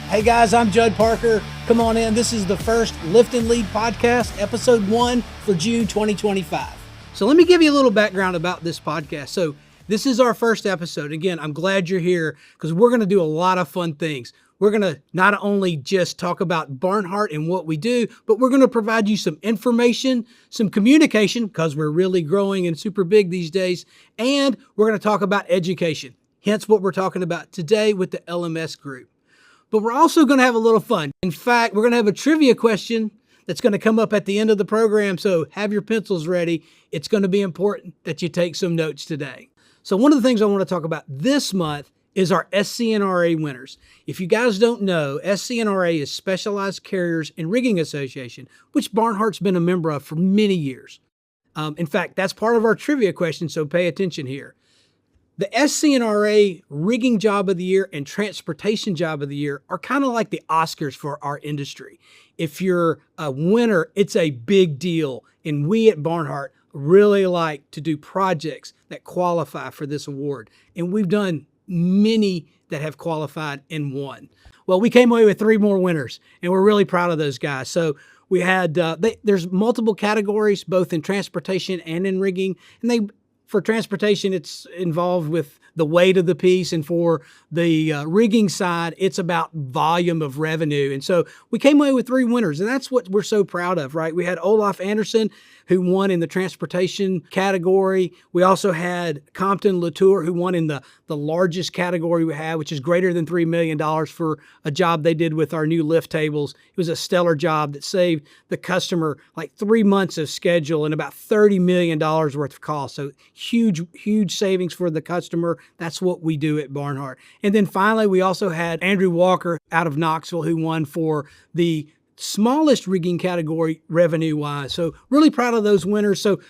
Hey guys, I'm Judd Parker. Come on in. This is the first Lift and Lead podcast, episode 1 for June 2025. So let me give you a little background about this podcast. So this is our first episode. Again, I'm glad you're here because we're going to do a lot of fun things. We're going to not only just talk about Barnhart and what we do, but we're going to provide you some information, some communication, because we're really growing and super big these days. And we're going to talk about education. Hence what we're talking about today with the LMS group. But we're also going to have a little fun. In fact, we're going to have a trivia question that's going to come up at the end of the program. So have your pencils ready. It's going to be important that you take some notes today. So one of the things I want to talk about this month is our SCNRA winners. If you guys don't know, SCNRA is Specialized Carriers and Rigging Association, which Barnhart's been a member of for many years. In fact, that's part of our trivia question, so pay attention here. The SCNRA Rigging Job of the Year and Transportation Job of the Year are kind of like the Oscars for our industry. If you're a winner, it's a big deal. And we at Barnhart really like to do projects that qualify for this award. And we've done many that have qualified and won. Well, we came away with 3 more winners, and we're really proud of those guys. So we had, there's multiple categories, both in transportation and in rigging. And for transportation, it's involved with the weight of the piece. And for the rigging side, it's about volume of revenue. And so we came away with 3 winners. And that's what we're so proud of, right? We had Olaf Anderson, who won in the transportation category. We also had Compton Latour, who won in the largest category we have, which is greater than $3 million for a job they did with our new lift tables. It was a stellar job that saved the customer like 3 months of schedule and about $30 million worth of cost. So huge savings for the customer. That's what we do at Barnhart. And then finally, we also had Andrew Walker out of Knoxville, who won for the smallest rigging category revenue-wise. So really proud of those winners. So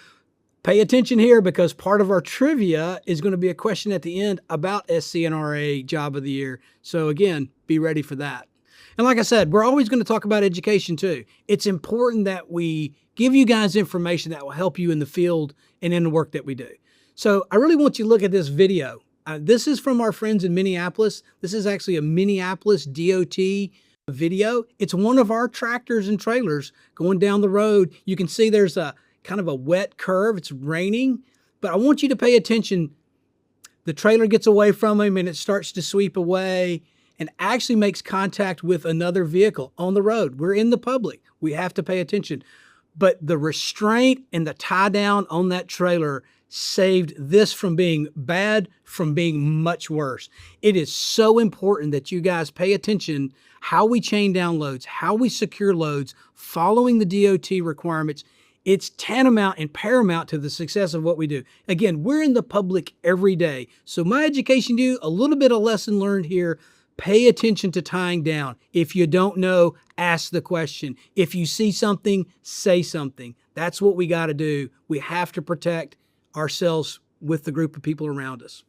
pay attention here because part of our trivia is going to be a question at the end about SCNRA Job of the Year. So again, be ready for that. And like I said, we're always going to talk about education too. It's important that we give you guys information that will help you in the field and in the work that we do. So I really want you to look at this video. This is from our friends in Minneapolis. This is actually a Minneapolis DOT video. It's one of our tractors and trailers going down the road. You can see there's a kind of a wet curve. It's raining, but I want you to pay attention. The trailer gets away from him and it starts to sweep away and actually makes contact with another vehicle on the road. We're in the public. We have to pay attention. But the restraint and the tie down on that trailer saved this from being bad, from being much worse. It is so important that you guys pay attention how we chain down loads, how we secure loads, following the DOT requirements. It's tantamount and paramount to the success of what we do. Again, we're in the public every day. So my education to you, a little bit of lesson learned here. Pay attention to tying down. If you don't know, ask the question. If you see something, say something. That's what we got to do. We have to protect ourselves with the group of people around us.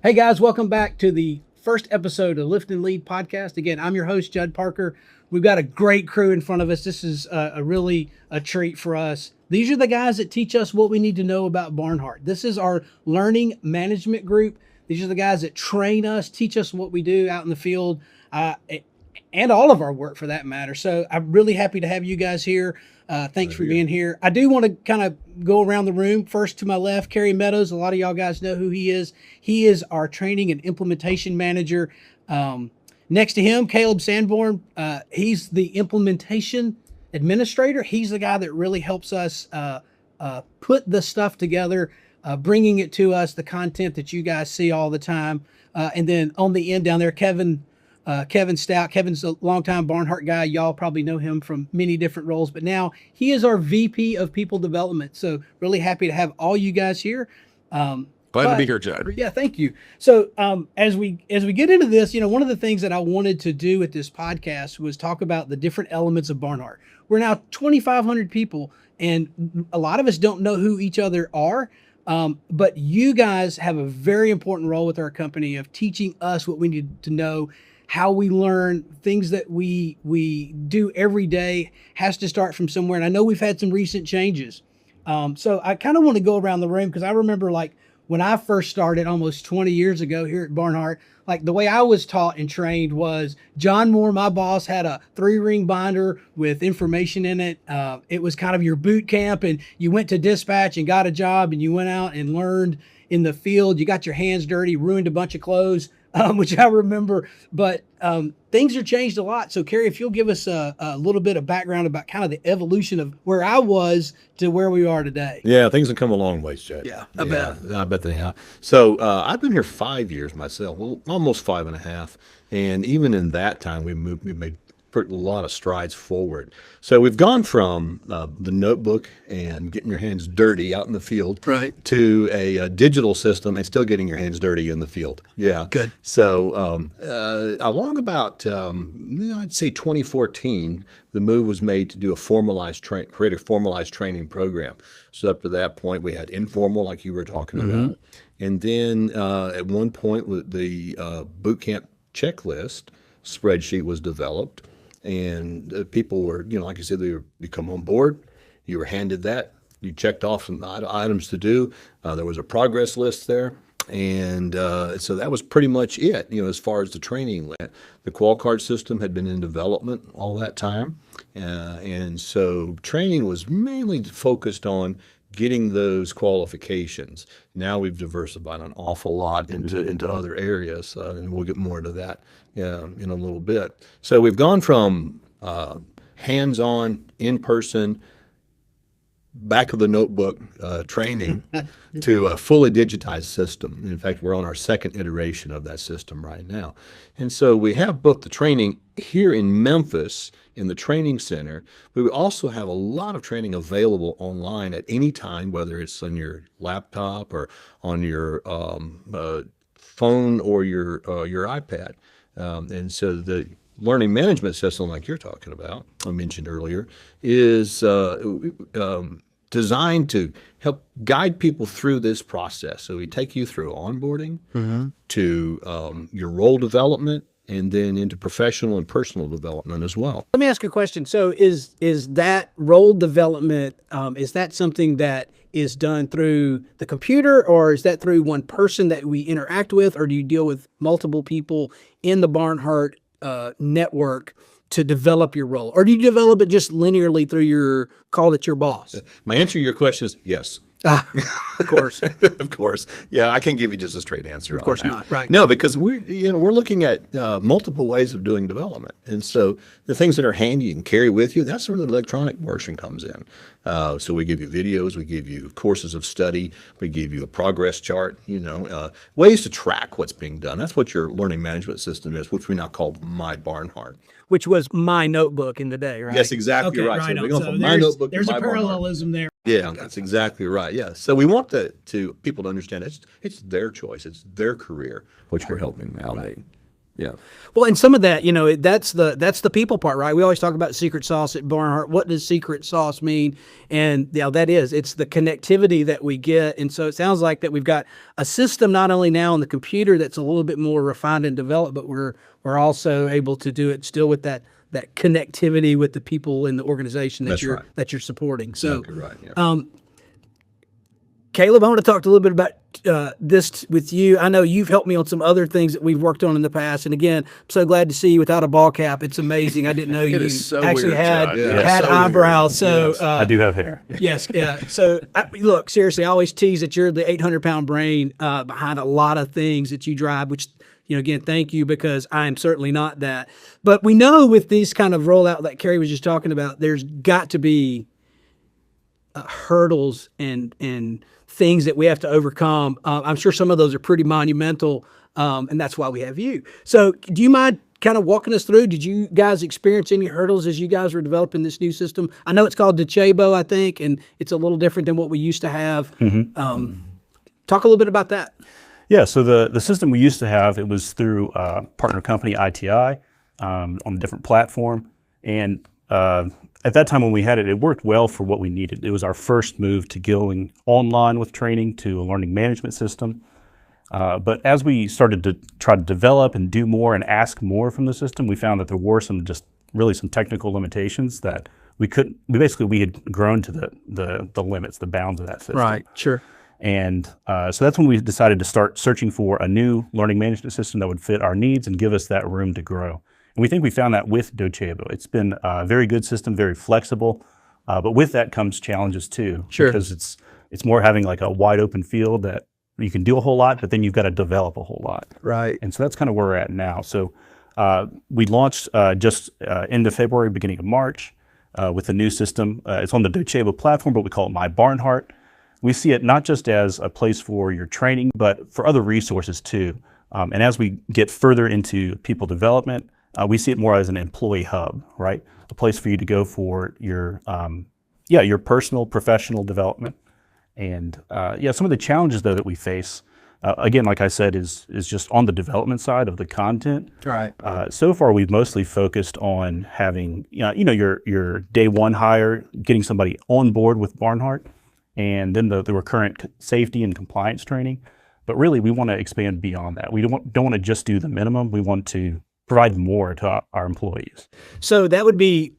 Hey guys, welcome back to the first episode of Lift and Lead podcast. Again, I'm your host, Judd Parker. We've got a great crew in front of us. This is really a treat for us. These are the guys that teach us what we need to know about Barnhart. This is our learning management group. These are the guys that train us, teach us what we do out in the field, and all of our work for that matter. So I'm really happy to have you guys here. Thanks for being here. I do want to kind of go around the room. First to my left, Kerry Meadows. A lot of y'all guys know who he is. He is our training and implementation manager. Next to him, Caleb Sanborn. He's the implementation administrator. He's the guy that really helps us put the stuff together, bringing it to us, the content that you guys see all the time. And then on the end down there, Kevin Stout. Kevin's a longtime Barnhart guy. Y'all probably know him from many different roles, but now he is our VP of People Development. So really happy to have all you guys here. Glad to be here, Judd. Yeah, thank you. So as we get into this, one of the things that I wanted to do with this podcast was talk about the different elements of Barnhart. We're now 2,500 people, and a lot of us don't know who each other are. But you guys have a very important role with our company of teaching us what we need to know, how we learn, things that we do every day has to start from somewhere. And I know we've had some recent changes. So I kind of want to go around the room because I remember like when I first started almost 20 years ago here at Barnhart, like the way I was taught and trained was John Moore, my boss, had a 3-ring binder with information in it. It was kind of your boot camp, and you went to dispatch and got a job, and you went out and learned in the field. You got your hands dirty, ruined a bunch of clothes, which I remember. But things have changed a lot. So, Kerry, if you'll give us a little bit of background about kind of the evolution of where I was to where we are today. Yeah, things have come a long ways, Chad. Yeah, I bet. I bet they have. So I've been here 5 years myself, well, almost 5.5. And even in that time, we made a lot of strides forward. So we've gone from the notebook and getting your hands dirty out in the field, right, to a digital system and still getting your hands dirty in the field. Yeah. Good. So along about, I'd say 2014, the move was made to do create a formalized training program. So up to that point, we had informal, like you were talking about. And then at one point, the boot camp checklist spreadsheet was developed. And people were, like you said, you come on board, you were handed that, you checked off some items to do. There was a progress list there. And so that was pretty much it, as far as the training went. The qual card system had been in development all that time. And so training was mainly focused on getting those qualifications. Now we've diversified an awful lot into other areas, and we'll get more into that in a little bit. So we've gone from hands-on, in-person, back of the notebook training to a fully digitized system. In fact, we're on our second iteration of that system right now. And so we have both the training here in Memphis in the training center, but we also have a lot of training available online at any time, whether it's on your laptop or on your phone or your iPad. And so the learning management system, like you're talking about, I mentioned earlier, is designed to help guide people through this process. So we take you through onboarding to your role development, and then into professional and personal development as well. Let me ask you a question. So is that role development, is that something that is done through the computer, or is that through one person that we interact with, or do you deal with multiple people in the Barnhart network to develop your role? Or do you develop it just linearly through your boss? My answer to your question is yes. Of course. Of course. Yeah, I can't give you just a straight answer. Of course not. Right. No, because we're looking at multiple ways of doing development. And so the things that are handy you can carry with you, that's where the electronic version comes in. So we give you videos, we give you courses of study, we give you a progress chart, ways to track what's being done. That's what your learning management system is, which we now call My Barnhart. Which was my notebook in the day, right? Yes, exactly right. So we're going from My Notebook to there's My a parallelism there. Yeah, that's exactly right. Yeah. So we want people to understand it's their choice, it's their career, which we're helping them out. Right. Yeah. Well, and some of that, that's the people part, right? We always talk about secret sauce at Barnhart. What does secret sauce mean? And it's the connectivity that we get. And so it sounds like that we've got a system not only now on the computer that's a little bit more refined and developed, but we're also able to do it still with that connectivity with the people in the organization that you're supporting. So, exactly right. Yeah. Caleb, I want to talk a little bit about this with you. I know you've helped me on some other things that we've worked on in the past. And again, I'm so glad to see you without a ball cap. It's amazing. I didn't know you actually had eyebrows. So I do have hair. Yes. Yeah. So look, seriously, I always tease that you're the 800-pound brain behind a lot of things that you drive, which, again, thank you, because I'm certainly not that. But we know with these kind of rollout that Kerry was just talking about, there's got to be hurdles and things that we have to overcome. I'm sure some of those are pretty monumental, and that's why we have you. So do you mind kind of walking us through? Did you guys experience any hurdles as you guys were developing this new system? I know it's called Docebo, I think, and it's a little different than what we used to have. Talk a little bit about that. Yeah, so the system we used to have, it was through partner company ITI on a different platform. And at that time when we had it, it worked well for what we needed. It was our first move to going online with training to a learning management system. But as we started to try to develop and do more and ask more from the system, we found that there were some technical limitations that we had grown to the limits, the bounds of that system. Right, sure. And so that's when we decided to start searching for a new learning management system that would fit our needs and give us that room to grow. And we think we found that with Docebo. It's been a very good system, very flexible, but with that comes challenges too. Sure. Because it's more having like a wide open field that you can do a whole lot, but then you've got to develop a whole lot. Right. And so that's kind of where we're at now. So we launched just end of February, beginning of March with a new system. It's on the Docebo platform, but we call it My Barnhart. We see it not just as a place for your training, but for other resources too. And as we get further into people development, we see it more as an employee hub, right? A place for you to go for your personal, professional development. And some of the challenges though that we face, again, like I said, is just on the development side of the content. Right. So far, we've mostly focused on having your day one hire, getting somebody on board with Barnhart, and then the recurrent safety and compliance training. But really, we want to expand beyond that. We don't want to just do the minimum. We want to provide more to our employees. So that would be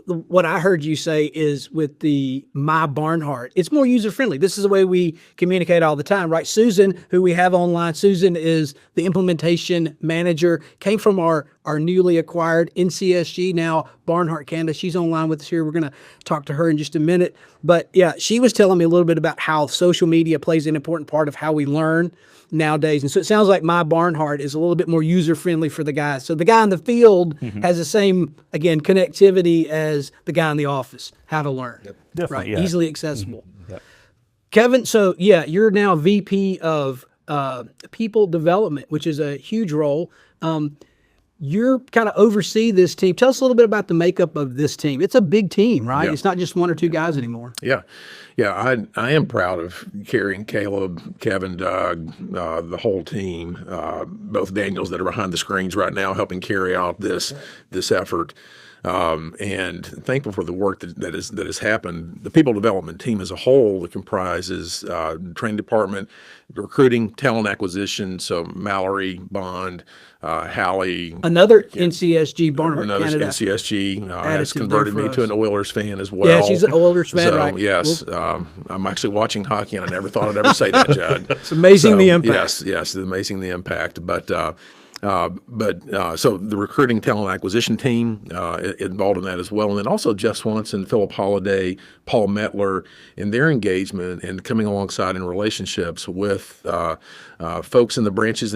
what I heard you say is with the My Barnhart, it's more user-friendly. This is the way we communicate all the time, right? Susan, who we have online, Susan is the implementation manager, came from our newly acquired NCSG, now Barnhart Canada. She's online with us here. We're going to talk to her in just a minute. But yeah, she was telling me a little bit about how social media plays an important part of how we learn nowadays. And so it sounds like My Barnhart is a little bit more user-friendly for the guys. So the guy in the field has the same, again, connectivity as the guy in the office, how to learn. Yep. Definitely, right? yeah. Easily accessible. Yep. Kevin, so yeah, you're now VP of People Development, which is a huge role. You're kind of oversee this team. Tell us a little bit about the makeup of this team. It's a big team, right? Yeah. It's not just one or two guys anymore. Yeah. I am proud of Carrie, Caleb, Kevin, Doug, the whole team, both Daniels that are behind the screens right now helping carry out this effort. And thankful for the work that has happened. The people development team as a whole that comprises training department, recruiting, talent acquisition. So Mallory, Bond, Hallie, Another NCSG, Barnhart another Canada. NCSG has additive converted there me for to us. an Oilers fan as well. Yeah, she's an Oilers fan, so, right? Yes, I'm actually watching hockey, and I never thought I'd ever say that, Judd. It's amazing the impact. Yes, it's amazing the impact. But so the recruiting talent acquisition team involved in that as well, and then also Jeff Swanson, Philip Holliday, Paul Metler, in their engagement and coming alongside in relationships with folks in the branches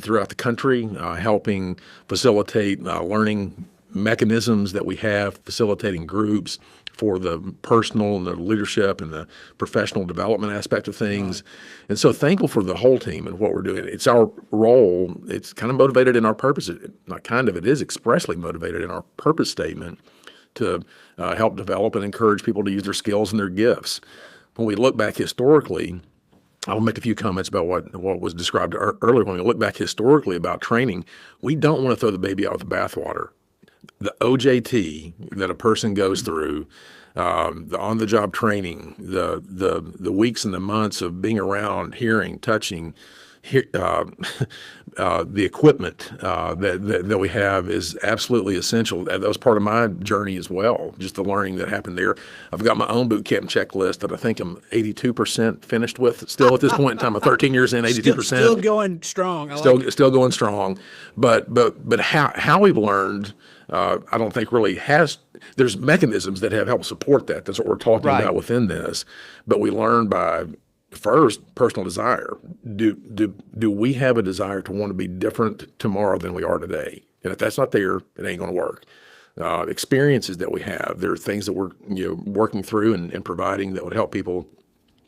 throughout the country, helping facilitate learning mechanisms that we have, facilitating groups for the personal and the leadership and the professional development aspect of things. And so thankful for the whole team and what we're doing. It's our role. It's kind of motivated in our purpose. Not kind of, it is expressly motivated in our purpose statement to help develop and encourage people to use their skills and their gifts. When we look back historically, I'll make a few comments about what was described earlier. When we look back historically about training, we don't want to throw the baby out with the bathwater. The OJT that a person goes through, the on-the-job training, the weeks and the months of being around, hearing, touching, the equipment that we have is absolutely essential. That was part of my journey as well, just the learning that happened there. I've got my own boot camp checklist that I think I'm 82% finished with still at this point in time. I'm 13 years in, 82%. Still going strong. Still going strong. But how we've learned, I don't think really has. There's mechanisms that have helped support that. That's what we're talking about within this. But we learn by first personal desire. Do we have a desire to want to be different tomorrow than we are today? And if that's not there, it ain't going to work. Experiences that we have, there are things that we're working through and providing that would help people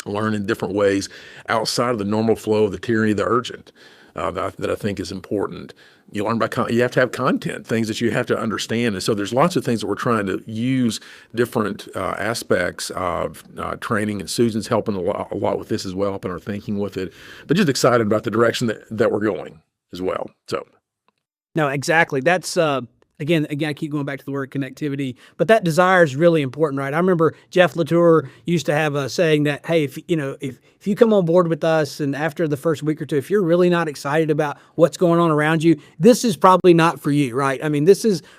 learn in different ways outside of the normal flow of the tyranny of the urgent. That I think is important. You learn you have to have content, things that you have to understand. And so there's lots of things that we're trying to use different aspects of training, and Susan's helping a lot with this as well, helping our thinking with it. But just excited about the direction that we're going as well. So, No, exactly. That's again, I keep going back to the word connectivity, but that desire is really important, right? I remember Jeff Latour used to have a saying that, hey, if you come on board with us and after the first week or two, if you're really not excited about what's going on around you, this is probably not for you, right? I mean,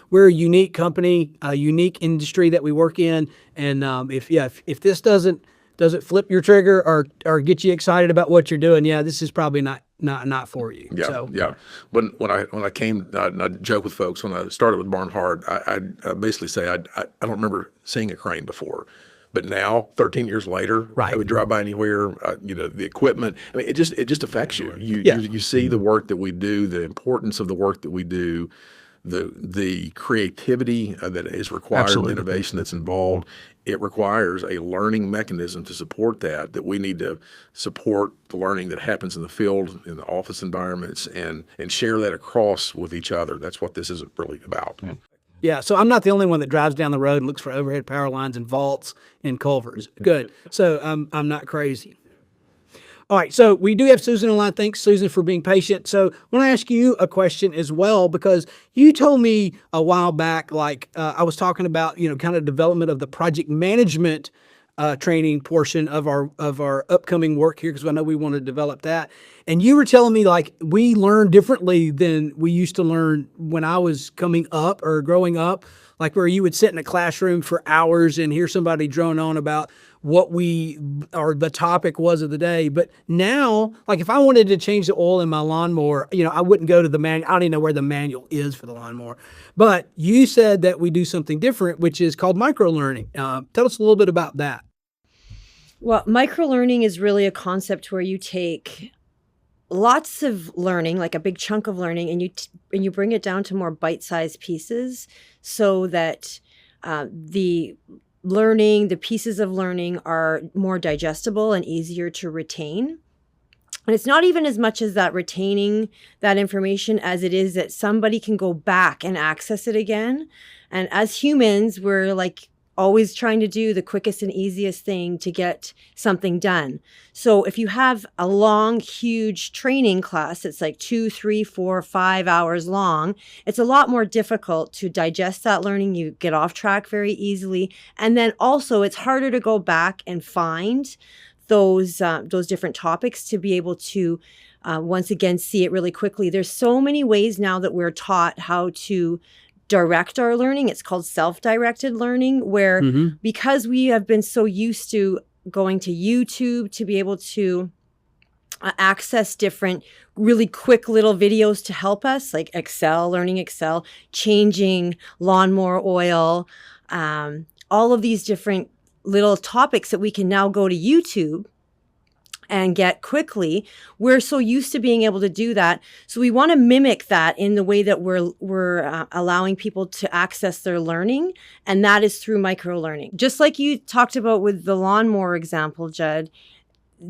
we're a unique company, a unique industry that we work in, and if this doesn't does it flip your trigger or get you excited about what you're doing? Yeah, this is probably not for you. Yeah, So. yeah. When I came, I joke with folks when I started with Barnhart. I basically say I don't remember seeing a crane before, but now 13 years later, Right. I would drive by anywhere. The equipment. I mean, it just affects you. Yeah. You see the work that we do, the importance of the work that we do. The creativity that is required, Absolutely. the innovation that's involved, it requires a learning mechanism to support that we need to support the learning that happens in the field, in the office environments, and share that across with each other. That's what this is really about. Yeah, so I'm not the only one that drives down the road and looks for overhead power lines and vaults and culverts. Good. So I'm not crazy. All right, so we do have Susan online. Thanks, Susan, for being patient. So I want to ask you a question as well, because you told me a while back, I was talking about, kind of development of the project management training portion of our upcoming work here, because I know we want to develop that. And you were telling me we learn differently than we used to learn when I was coming up or growing up, where you would sit in a classroom for hours and hear somebody drone on about what the topic was of the day. But now, if I wanted to change the oil in my lawnmower, I wouldn't go to the manual. I don't even know where the manual is for the lawnmower. But you said that we do something different, which is called micro-learning. Tell us a little bit about that. Well, micro-learning is really a concept where you take lots of learning, like a big chunk of learning, and you bring it down to more bite-sized pieces so that the pieces of learning are more digestible and easier to retain. And it's not even as much as that retaining that information as it is that somebody can go back and access it again. And as humans, we're always trying to do the quickest and easiest thing to get something done. So if you have a long, huge training class, it's 2, 3, 4, 5 hours long, it's a lot more difficult to digest that learning. You get off track very easily. And then also it's harder to go back and find those different topics to be able to once again see it really quickly. There's so many ways now that we're taught how to direct our learning. It's called self-directed learning, where because we have been so used to going to YouTube to be able to access different really quick little videos to help us, like Excel, learning Excel, changing lawnmower oil, all of these different little topics that we can now go to YouTube and get quickly. We're so used to being able to do that. So we want to mimic that in the way that we're allowing people to access their learning. And that is through micro-learning. Just like you talked about with the lawnmower example, Judd,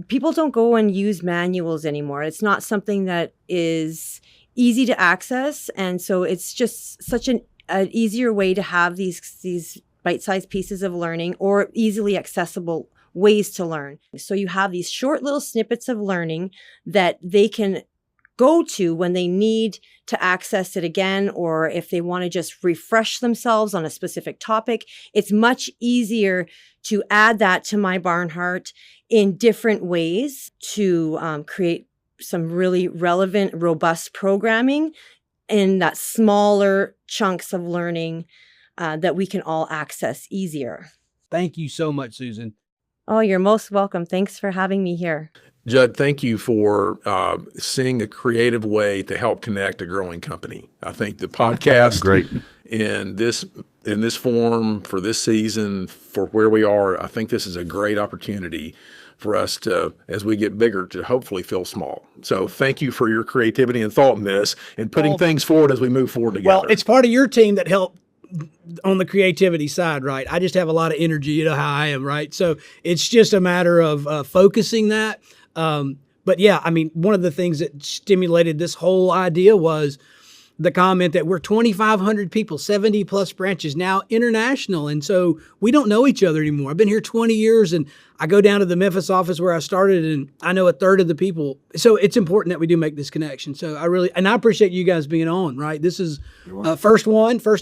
people don't go and use manuals anymore. It's not something that is easy to access. And so it's just such an easier way to have these bite-sized pieces of learning or easily accessible ways to learn. So you have these short little snippets of learning that they can go to when they need to access it again, or if they want to just refresh themselves on a specific topic. It's much easier to add that to my Barnhart in different ways to create some really relevant, robust programming in that smaller chunks of learning that we can all access easier. Thank you so much, Susan. Oh, you're most welcome. Thanks for having me here. Judd, thank you for seeing a creative way to help connect a growing company. I think the podcast Great. in this form for this season, for where we are, I think this is a great opportunity for us to, as we get bigger, to hopefully feel small. So thank you for your creativity and thought in this and putting things forward as we move forward together. Well, it's part of your team that helped on the creativity side, right? I just have a lot of energy, you know how I am, right? So it's just a matter of focusing that. But yeah, I mean, one of the things that stimulated this whole idea was the comment that we're 2,500 people, 70 plus branches, now international. And so we don't know each other anymore. I've been here 20 years and I go down to the Memphis office where I started and I know a third of the people. So it's important that we do make this connection. So I appreciate you guys being on, right? This is first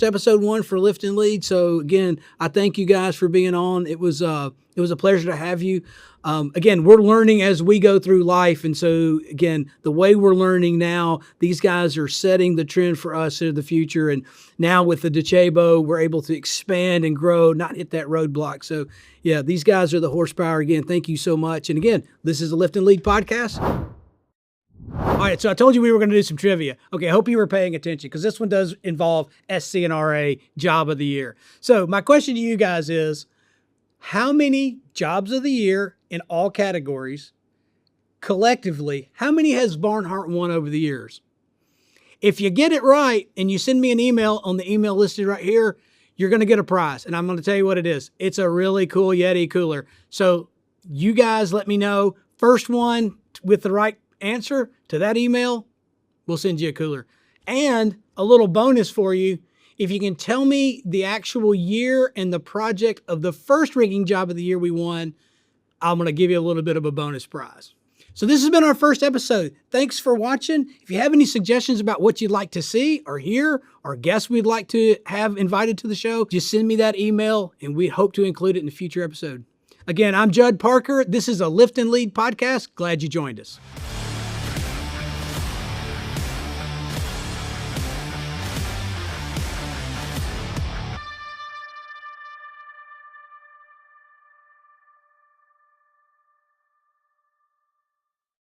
episode 1 for Lift and Lead. So again, I thank you guys for being on. It was It was a pleasure to have you. Again, we're learning as we go through life. And so, again, the way we're learning now, these guys are setting the trend for us into the future. And now with the Docebo, we're able to expand and grow, not hit that roadblock. So, yeah, these guys are the horsepower. Again, thank you so much. And again, this is the Lift and Lead podcast. All right, so I told you we were going to do some trivia. Okay, I hope you were paying attention because this one does involve SCNRA Job of the Year. So my question to you guys is, how many Jobs of the Year in all categories, collectively, how many has Barnhart won over the years? If you get it right and you send me an email on the email listed right here, you're going to get a prize. And I'm going to tell you what it is. It's a really cool Yeti cooler. So you guys let me know. First one with the right answer to that email, we'll send you a cooler. And a little bonus for you. If you can tell me the actual year and the project of the first rigging job of the year we won, I'm going to give you a little bit of a bonus prize. So this has been our first episode. Thanks for watching. If you have any suggestions about what you'd like to see or hear or guests we'd like to have invited to the show, just send me that email and we hope to include it in a future episode. Again, I'm Judd Parker. This is a Lift and Lead podcast. Glad you joined us.